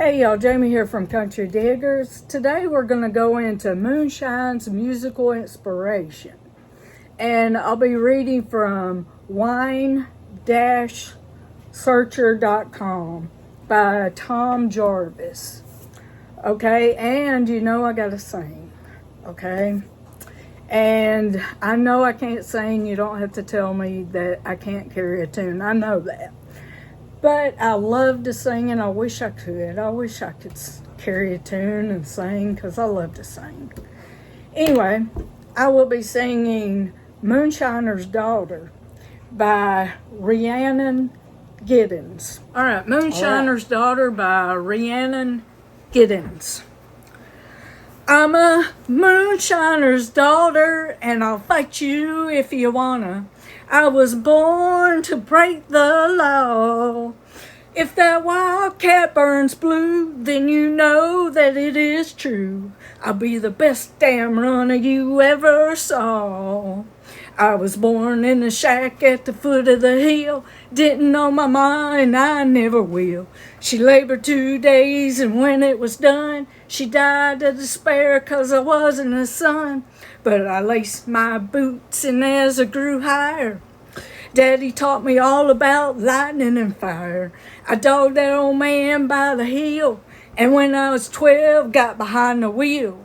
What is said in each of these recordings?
Hey y'all, Jamie here from Country Diggers. Today we're going to go into Moonshine's musical inspiration. And I'll be reading from wine-searcher.com by Tom Jarvis. Okay, and you know I gotta sing. Okay? And I know I can't sing. You don't have to tell me that I can't carry a tune. I know that. But I love to sing, and I wish I could. I wish I could carry a tune and sing, because I love to sing. Anyway, I will be singing Moonshiner's Daughter by Rhiannon Giddens. All right, Moonshiner's Daughter by Rhiannon Giddens. I'm a moonshiner's daughter, and I'll fight you if you wanna. I was born to break the law. If that wildcat burns blue, then you know that it is true. I'll be the best damn runner you ever saw. I was born in a shack at the foot of the hill. Didn't know my ma, and I never will. She labored 2 days, and when it was done, she died of despair 'cause I wasn't a son. But I laced my boots, and as I grew higher, Daddy taught me all about lightning and fire. I dogged that old man by the heel, and when I was 12, got behind the wheel.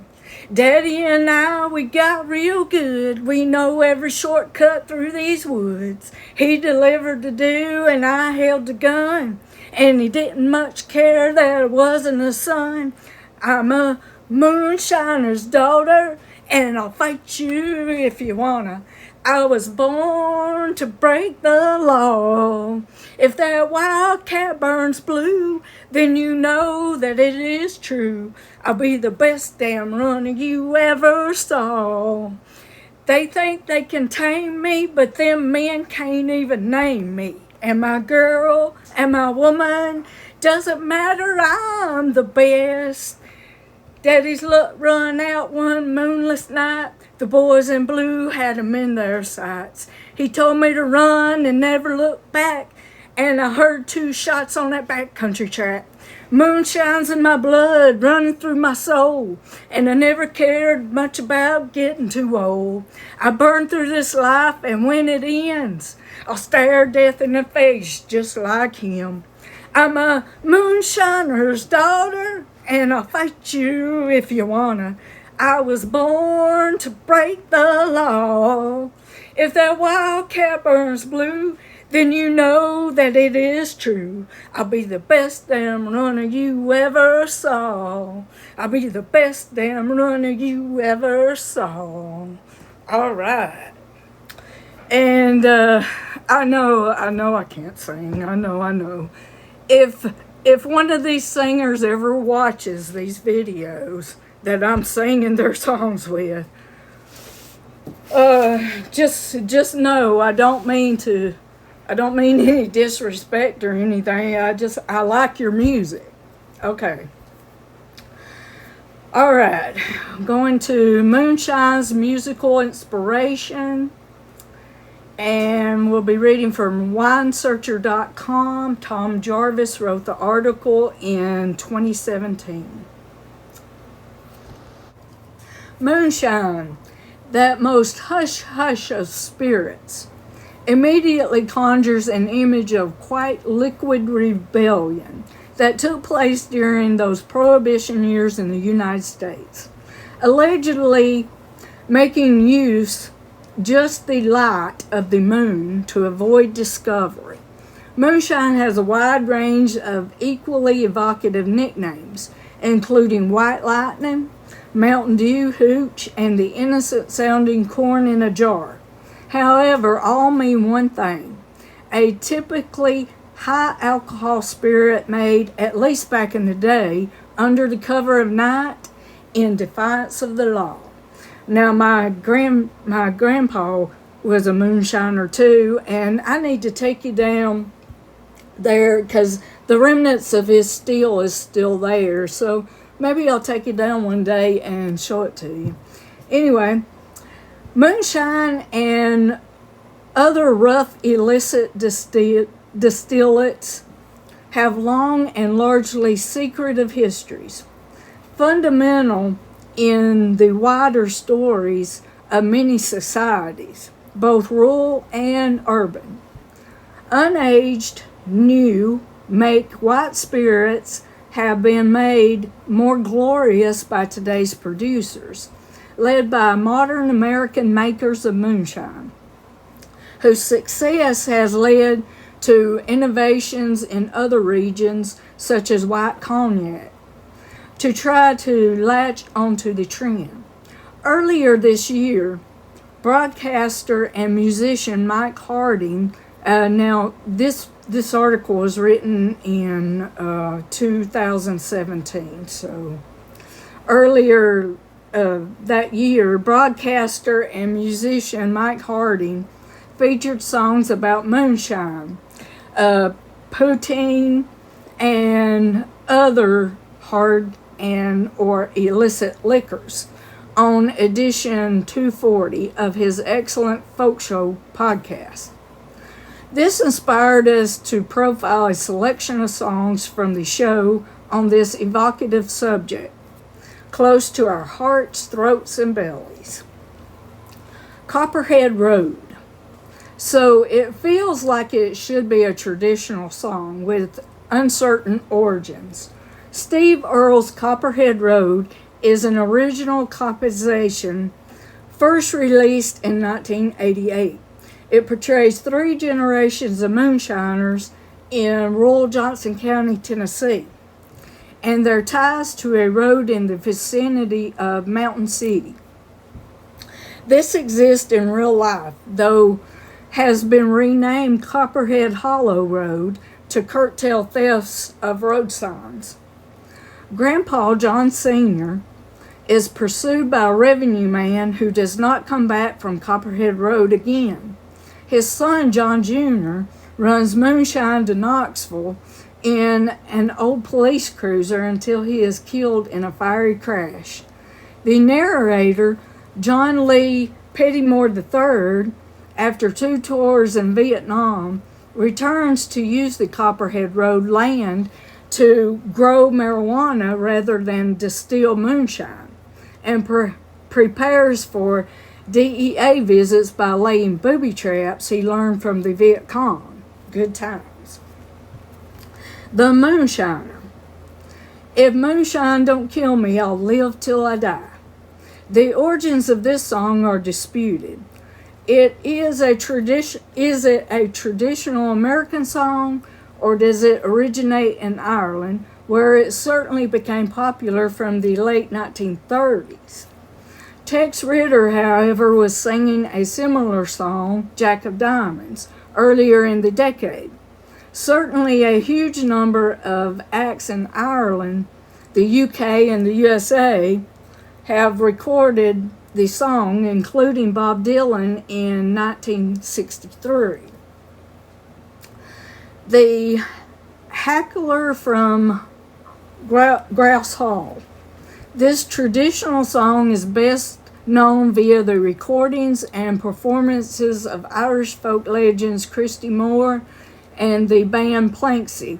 Daddy and I, we got real good. We know every shortcut through these woods. He delivered the dew and I held the gun, and he didn't much care that I wasn't a son. I'm a moonshiner's daughter, and I'll fight you if you wanna. I was born to break the law. If that wildcat burns blue, then you know that it is true. I'll be the best damn runner you ever saw. They think they can tame me, but them men can't even name me. Am I girl? Am I woman? Doesn't matter, I'm the best. Daddy's luck run out one moonless night. The boys in blue had him in their sights. He told me to run and never look back, and I heard 2 shots on that backcountry track. Moonshine's in my blood, running through my soul, and I never cared much about getting too old. I burn through this life, and when it ends, I'll stare death in the face just like him. I'm a moonshiner's daughter, and I'll fight you if you wanna. I was born to break the law. If that wildcat burns blue, then you know that it is true. I'll be the best damn runner you ever saw. I'll be the best damn runner you ever saw. All right. And I know I can't sing. I know. If one of these singers ever watches these videos that I'm singing their songs with, just know I don't mean any disrespect or anything. I like your music. Okay. All right. I'm going to Moonshine's musical inspiration, and we'll be reading from winesearcher.com. Tom Jarvis wrote the article in 2017. Moonshine, that most hush-hush of spirits, immediately conjures an image of quite liquid rebellion that took place during those Prohibition years in the United States, allegedly making use just the light of the moon to avoid discovery. Moonshine has a wide range of equally evocative nicknames, including White Lightning, Mountain Dew Hooch, and the innocent-sounding corn in a jar. However, all mean one thing: a typically high-alcohol spirit made, at least back in the day, under the cover of night, in defiance of the law. Now, my grandpa was a moonshiner too, and I need to take you down there because the remnants of his steel is still there. So maybe I'll take you down one day and show it to you. Anyway, moonshine and other rough illicit distillates have long and largely secretive histories, fundamental in the wider stories of many societies, both rural and urban. Unaged, new, make white spirits have been made more glorious by today's producers, led by modern American makers of moonshine, whose success has led to innovations in other regions, such as white cognac, to try to latch onto the trend. Earlier this year, broadcaster and musician Mike Harding, now this article was written in 2017, so earlier that year, broadcaster and musician Mike Harding featured songs about moonshine, poutine, and other hard and or illicit liquors on edition 240 of his excellent Folk Show podcast. This inspired us to profile a selection of songs from the show on this evocative subject, close to our hearts, throats, and bellies. Copperhead Road. So it feels like it should be a traditional song with uncertain origins. Steve Earle's Copperhead Road is an original composition first released in 1988. It portrays three generations of moonshiners in rural Johnson County, Tennessee, and their ties to a road in the vicinity of Mountain City. This exists in real life, though has been renamed Copperhead Hollow Road to curtail thefts of road signs. Grandpa John Sr. is pursued by a revenue man who does not come back from Copperhead Road again. His son John Jr. runs moonshine to Knoxville in an old police cruiser until he is killed in a fiery crash. The narrator, John Lee Pettymore III, after 2 tours in Vietnam, returns to use the Copperhead Road land to grow marijuana rather than distill moonshine, and prepares for DEA visits by laying booby traps he learned from the Viet Cong. Good times. The Moonshiner. If moonshine don't kill me, I'll live till I die. The origins of this song are disputed. Is it a traditional American song, or does it originate in Ireland, where it certainly became popular from the late 1930s? Tex Ritter, however, was singing a similar song, Jack of Diamonds, earlier in the decade. Certainly a huge number of acts in Ireland, the UK, and the USA have recorded the song, including Bob Dylan in 1963. The Hackler from Grouse Hall. This traditional song is best known via the recordings and performances of Irish folk legends Christy Moore and the band Planksy,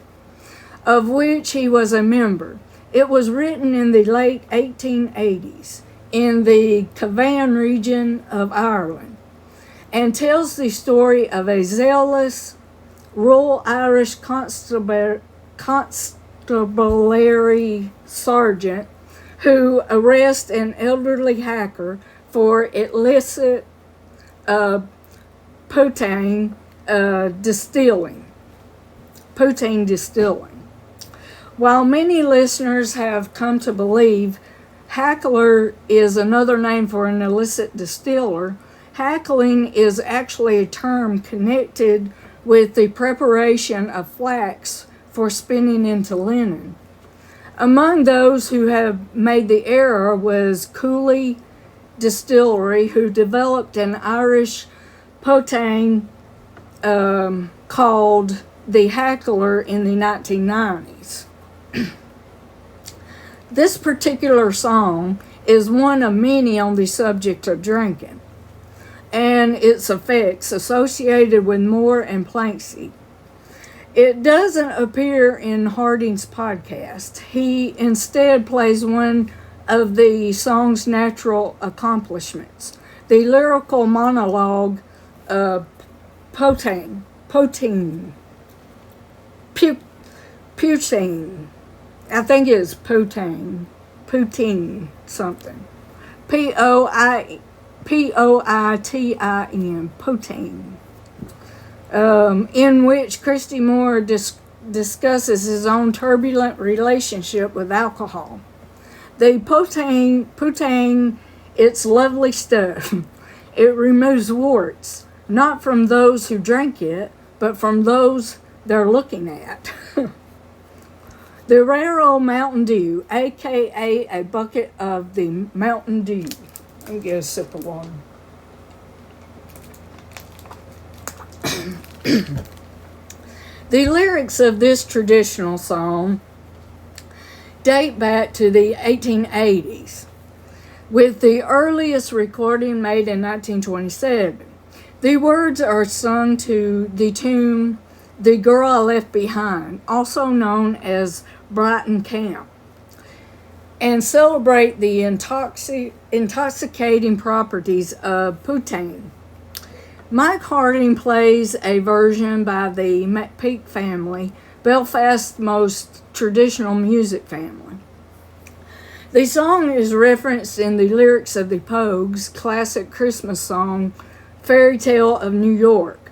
of which he was a member. It was written in the late 1880s in the Cavan region of Ireland, and tells the story of a zealous rural Irish constabulary sergeant who arrests an elderly hacker for illicit poutine distilling. While many listeners have come to believe hackler is another name for an illicit distiller, hackling is actually a term connected with the preparation of flax for spinning into linen. Among those who have made the error was Cooley Distillery, who developed an Irish poutine called the Hackler in the 1990s. This particular song is one of many on the subject of drinking and its effects associated with Moore and Planksy. It doesn't appear in Harding's podcast. He instead plays one of the song's natural accomplishments, the lyrical monologue, Poutine, Poutine, Poutine. I think it's Poutine, Poutine something. Poitin, Poutine. In which Christy Moore discusses his own turbulent relationship with alcohol. The poutine, it's lovely stuff. It removes warts, not from those who drink it, but from those they're looking at. The rare old Mountain Dew, aka a bucket of the Mountain Dew. Let me get a sip of water. The lyrics of this traditional song date back to the 1880s, with the earliest recording made in 1927. The words are sung to the tune "The Girl I Left Behind," also known as Brighton Camp, and celebrate the intoxicating properties of poutine. Mike Harding plays a version by the McPeak family, Belfast's most traditional music family. The song is referenced in the lyrics of the Pogues' classic Christmas song, Fairy Tale of New York.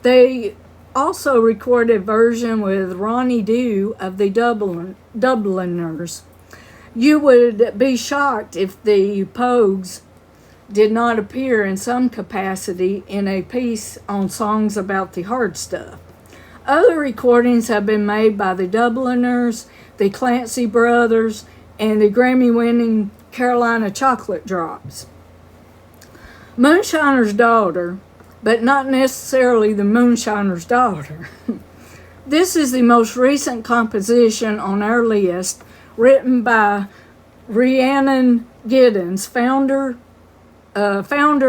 They also recorded a version with Ronnie Dew of the Dubliners. You would be shocked if the Pogues did not appear in some capacity in a piece on songs about the hard stuff. Other recordings have been made by the Dubliners, the Clancy Brothers, and the Grammy-winning Carolina Chocolate Drops. Moonshiner's Daughter, but not necessarily the Moonshiner's Daughter. This is the most recent composition on our list, written by Rhiannon Giddens, founder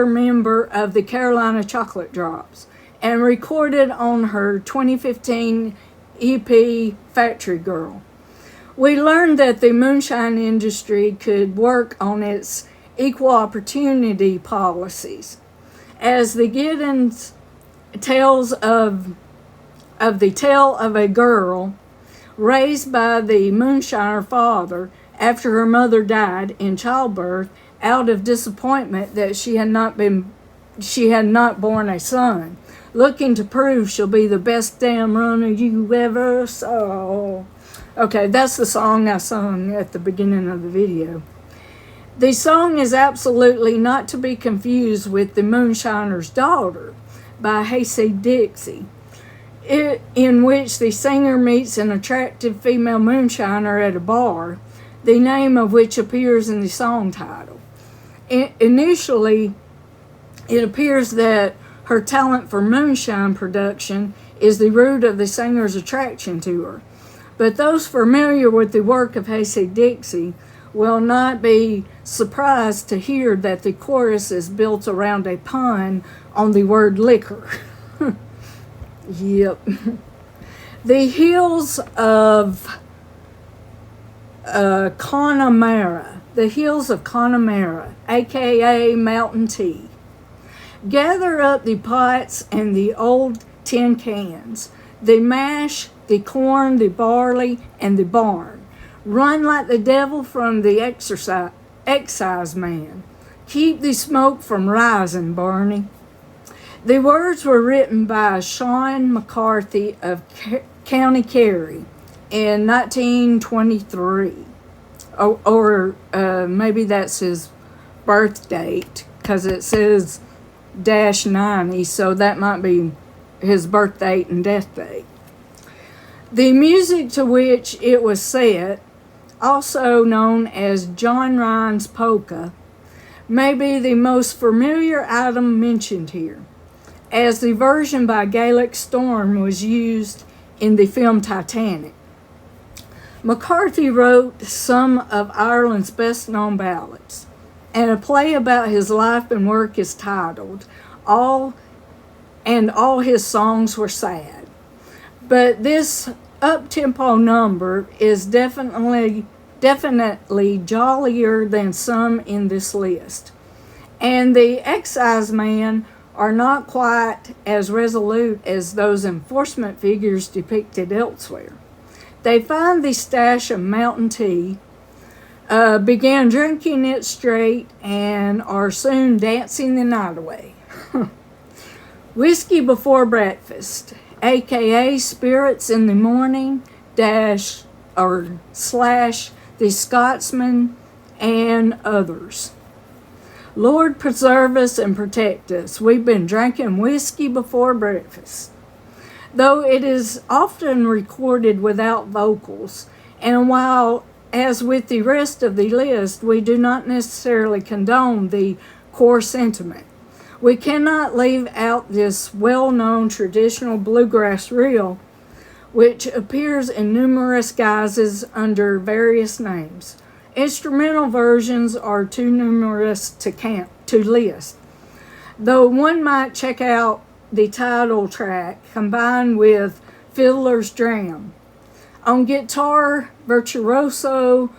member of the Carolina Chocolate Drops, and recorded on her 2015 EP Factory Girl. We learned that the moonshine industry could work on its equal opportunity policies. As the Giddens tells of the tale of a girl raised by the moonshiner father after her mother died in childbirth out of disappointment that she had not born a son, looking to prove she'll be the best damn runner you ever saw. Okay, that's the song I sung at the beginning of the video. The song is absolutely not to be confused with The Moonshiner's Daughter by Hasty Dixie, in which the singer meets an attractive female moonshiner at a bar, the name of which appears in the song title. Initially, it appears that her talent for moonshine production is the root of the singer's attraction to her. But those familiar with the work of Hasty Dixie will not be surprised to hear that the chorus is built around a pun on the word liquor. Yep. The hills of Connemara. The hills of Connemara, aka Mountain Tea. Gather up the pots and the old tin cans, the mash, the corn, the barley, and the barn. Run like the devil from the excise man. Keep the smoke from rising, Barney. The words were written by Sean McCarthy of County Kerry in 1923. Or maybe that's his birth date, because it says -90, so that might be his birth date and death date. The music to which it was set, also known as John Ryan's polka, may be the most familiar item mentioned here, as the version by Gaelic Storm was used in the film Titanic. McCarthy wrote some of Ireland's best-known ballads, and a play about his life and work is titled All his songs were sad. But this up-tempo number is definitely jollier than some in this list. And the Excisemen are not quite as resolute as those enforcement figures depicted elsewhere. They find the stash of Mountain Tea, began drinking it straight, and are soon dancing the night away. Whiskey before breakfast, aka spirits in the morning, / the Scotsman, and others. Lord preserve us and protect us. We've been drinking whiskey before breakfast. Though it is often recorded without vocals, and while, as with the rest of the list, we do not necessarily condone the core sentiment, we cannot leave out this well-known traditional bluegrass reel, which appears in numerous guises under various names. Instrumental versions are too numerous to list, though one might check out the title track combined with Fiddler's Dram. On guitar, virtuoso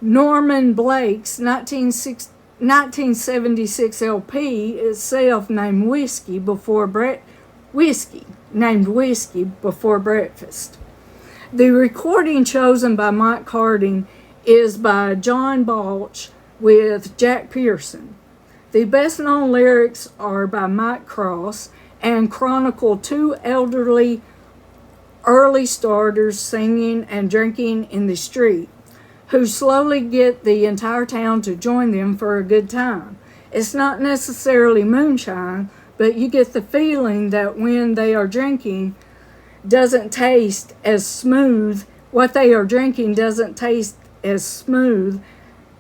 Norman Blake's 1976 LP itself named Whiskey Before Breakfast. The recording chosen by Mike Harding is by John Balch with Jack Pearson. The best known lyrics are by Mike Cross and chronicle two elderly early starters singing and drinking in the street, who slowly get the entire town to join them for a good time. It's not necessarily moonshine, but you get the feeling that when they are drinking doesn't taste as smooth, what they are drinking doesn't taste as smooth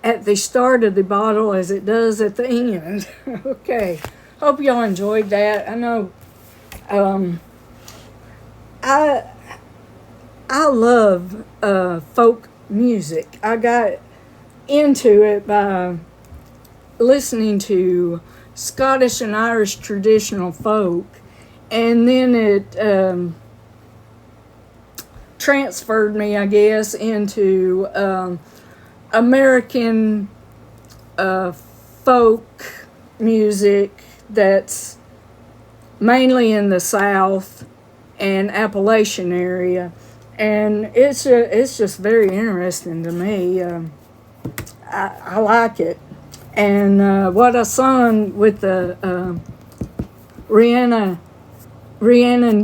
at the start of the bottle as it does at the end. Okay, hope y'all enjoyed that. I know I love folk music. I got into it by listening to Scottish and Irish traditional folk, and then it transferred me, I guess, into American folk music that's mainly in the South and Appalachian area, and it's just very interesting to me. I like it, and what I sung with the Rhiannon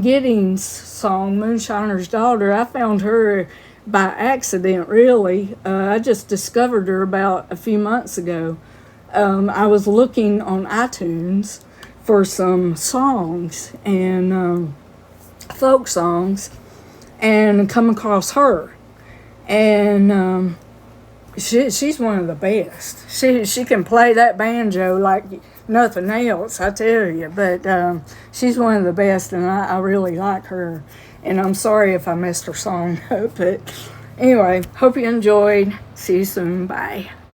Giddings song, Moonshiner's Daughter, I found her by accident, really. I just discovered her about a few months ago. I was looking on iTunes for some songs and folk songs, and come across her. And she's one of the best. She can play that banjo like nothing else, I tell you. But she's one of the best, and I really like her. And I'm sorry if I messed her song up. But anyway, hope you enjoyed. See you soon. Bye.